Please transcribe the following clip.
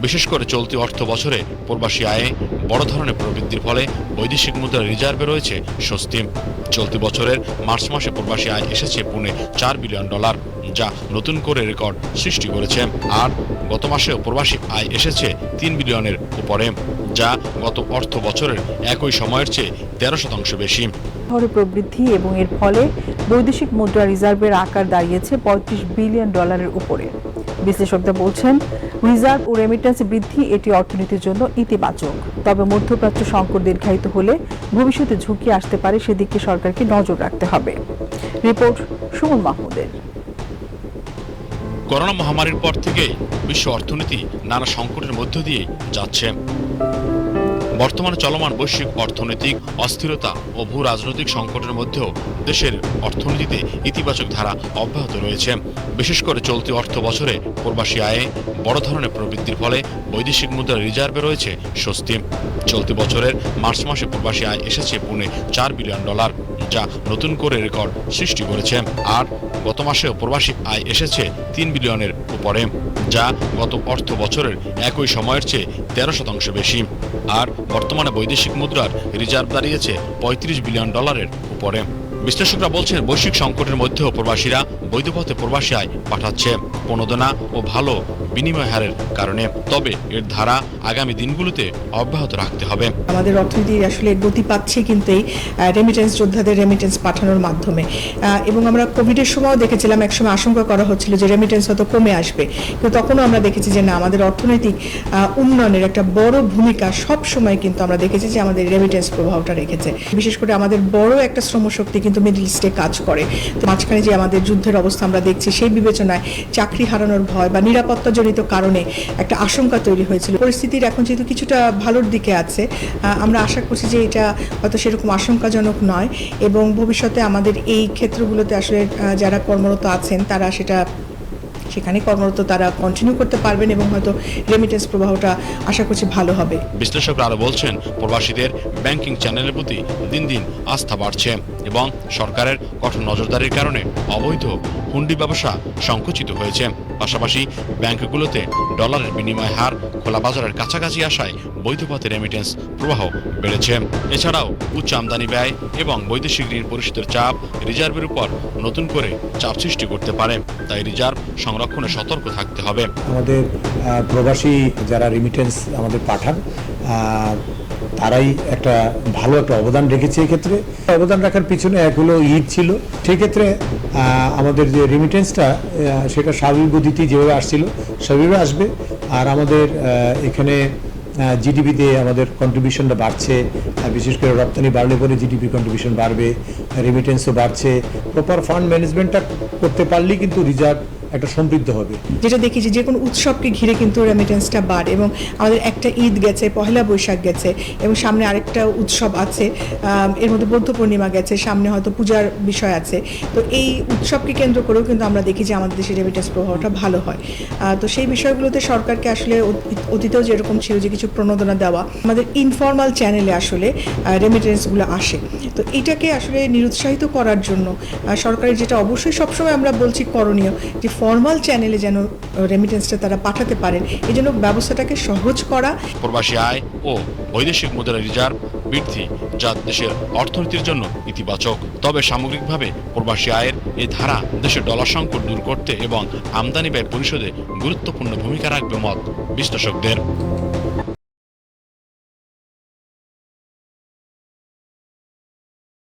বিশেষ করে চলতি অর্থ বছরে প্রবাসী আয়ে বড় ধরনের প্রবৃদ্ধির ফলে বৈদেশিক মুদ্রা রিজার্ভে রয়েছে স্বস্তি। চলতি বছরের মার্চ মাসে প্রবাসী আয় এসেছে পৌনে $4 বিলিয়ন, যা নতুন করে রেকর্ড সৃষ্টি করেছে। আর গত মাসেও প্রবাসী আয় এসেছে $3 বিলিয়নের উপরে, যা গত অর্থ বছরের একই সময়ের চেয়ে 13% বেশি। প্রবৃদ্ধি এবং এর ফলে বৈদেশিক মুদ্রা রিজার্ভের আকার দাঁড়িয়েছে $35 বিলিয়ন উপরে। বিশ্লেষকরা বলছেন, রিজার্ভ ও রেমিটেন্স বৃদ্ধি এটি অর্থনীতির জন্য ইতিবাচক। তবে মধ্যপ্রাচ্য সংকট দীর্ঘায়িত হলে ভবিষ্যতে ঝুঁকি আসতে পারে, সেদিকে সরকারকে নজর রাখতে হবে। রিপোর্ট সুমন মাহমুদের। করোনা মহামারীর পর থেকেই বিশ্ব অর্থনীতি নানা সংকটের মধ্য দিয়ে যাচ্ছে। বর্তমানে চলমান বৈশ্বিক অর্থনৈতিক অস্থিরতা ও ভূ রাজনৈতিক সংকটের মধ্যেও দেশের অর্থনীতিতে ইতিবাচক ধারা অব্যাহত রয়েছে। বিশেষ করে চলতি অর্থ বছরে প্রবাসী আয়ে বড় ধরনের প্রবৃদ্ধির ফলে বৈদেশিক মুদ্রা রিজার্ভে রয়েছে স্বস্তি। চলতি বছরের মার্চ মাসে প্রবাসী আয় এসেছে পৌনে $4 বিলিয়ন, যা নতুন করে রেকর্ড সৃষ্টি করেছে। আর গত মাসেও প্রবাসী আয় এসেছে $3 বিলিয়নের উপরে, যা গত অর্থ বছরের একই সময়ের চেয়ে 13% বেশি। আর বর্তমানে বৈদেশিক মুদ্রার রিজার্ভ দাঁড়িয়েছে $35 বিলিয়ন উপরে। বিশ্লেষকরা বলছেন, বৈশ্বিক সংকটের মধ্যেও প্রবাসীরা বৈধ পথে প্রবাসী আয় পাঠাচ্ছে প্রণোদনা ও ভালো বিনিময় হারের কারণে। তবে এর ধারা আগামী দিনগুলোতে অব্যাহত রাখতে হবে। আমাদের অর্থনীতি আসলে গতি পাচ্ছে কিন্তু এই রেমিটেন্স যোদ্ধাদের রেমিটেন্স পাঠানোর মাধ্যমে। এবং আমরা কোভিডের সময়ও দেখেছিলাম, একসময় আশঙ্কা করা হচ্ছিল যে রেমিটেন্স হয়তো কমে আসবে, কিন্তু তখনও আমরা দেখেছি যে না, আমাদের অর্থনৈতিক উন্নয়নের একটা বড় ভূমিকা সব সময় কিন্তু আমরা দেখেছি যে আমাদের রেমিটেন্স প্রভাবটা রেখেছে। বিশেষ করে আমাদের বড় একটা শ্রমশক্তি কিন্তু মিডল ইস্টে কাজ করে। তো মাঝখানে যে আমাদের যুদ্ধের অবস্থা আমরা দেখছি, সেই বিবেচনায় চাকরি হারানোর ভয় বা নিরাপত্তাজনিত কারণে একটা আশঙ্কা তৈরি হয়েছিল। পরিস্থিতির এখন যেহেতু কিছুটা ভালোর দিকে আছে, আমরা আশা করছি যে এটা হয়তো সেরকম আশঙ্কাজনক নয় এবং ভবিষ্যতে আমাদের এই ক্ষেত্রগুলোতে আসলে যারা কর্মরত আছেন তারা সেখানে কর্মরত তারা কন্টিনিউ করতে পারবেন এবং হয়তো রেমিটেন্স প্রবাহটা আশা করছি ভালো হবে। বিশ্লেষকরা আরো বলছেন, প্রবাসীদের ব্যাংকিং চ্যানেলের প্রতি দিন দিন আস্থা বাড়ছে এবং সরকারের কঠোর নজরদারির কারণে অবৈধ হুন্ডি ব্যবসা সংকুচিত হয়েছে। পাশাপাশি ব্যাংকগুলোতে ডলারের বিনিময় হার খোলা বাজারের কাছাকাছি আসায় বৈধ পথে রেমিটেন্স প্রবাহ বেড়েছে। এছাড়াও উচ্চ আমদানি ব্যয় এবং বৈদেশিক ঋণ পরিশোধের চাপ রিজার্ভের উপর নতুন করে চাপ সৃষ্টি করতে পারে। তাই রিজার্ভ সংরক্ষণে সতর্ক থাকতে হবে। আমাদের প্রবাসী যারা রেমিটেন্স আমাদের পাঠান, তারাই একটা ভালো একটা অবদান রেখেছে। এক্ষেত্রে অবদান রাখার পিছনে এক হলো ঈদ ছিল, সেক্ষেত্রে আমাদের যে রেমিটেন্সটা সেটা স্বাভাবিক গতিতে যেভাবে আসছিল সেভাবে আসবে। আর আমাদের এখানে জিডিপিতে আমাদের কন্ট্রিবিউশনটা বাড়ছে, বিশেষ করে রপ্তানি বাড়লে পরে জিডিপি কন্ট্রিবিউশন বাড়বে, রেমিটেন্সও বাড়ছে। প্রপার ফান্ড ম্যানেজমেন্টটা করতে পারলেই কিন্তু রিজার্ভ একটা সমৃদ্ধ হবে। যেটা দেখি যে কোনো উৎসবকে ঘিরে কিন্তু রেমিটেন্সটা বাড়ে এবং আমাদের একটা ঈদ গেছে, পহেলা বৈশাখ গেছে এবং সামনে আরেকটা উৎসব আছে, এর মধ্যে বৌদ্ধ পূর্ণিমা গেছে, সামনে হয়তো পূজার বিষয় আছে। তো এই উৎসবকে কেন্দ্র করেও কিন্তু আমরা দেখি যে আমাদের দেশে রেমিটেন্স প্রভাবটা ভালো হয়। তো সেই বিষয়গুলোতে সরকারকে আসলে অতীতেও যেরকম ছিল যে কিছু প্রণোদনা দেওয়া, আমাদের ইনফর্মাল চ্যানেলে আসলে রেমিটেন্সগুলো আসে। তো এটাকে আসলে নিরুৎসাহিত করার জন্য সরকারের যেটা অবশ্যই সবসময় আমরা বলছি করণীয়, যে ফর্মাল চ্যানেলে যেন রেমিটেন্সটা তারা পাঠাতে পারেন, এই জন্য ব্যবস্থাটাকে সহজ করা। প্রবাসী আয় ও বৈদেশিক মুদ্রা রিজার্ভ বৃদ্ধি যা দেশের অর্থনীতির জন্য ইতিবাচক। তবে সামগ্রিকভাবে প্রবাসী আয়ের এই ধারা দেশের ডলার সংকট দূর করতে এবং আমদানি ব্যয় পরিশোধে গুরুত্বপূর্ণ ভূমিকা রাখবে মত বিশ্লেষকদের।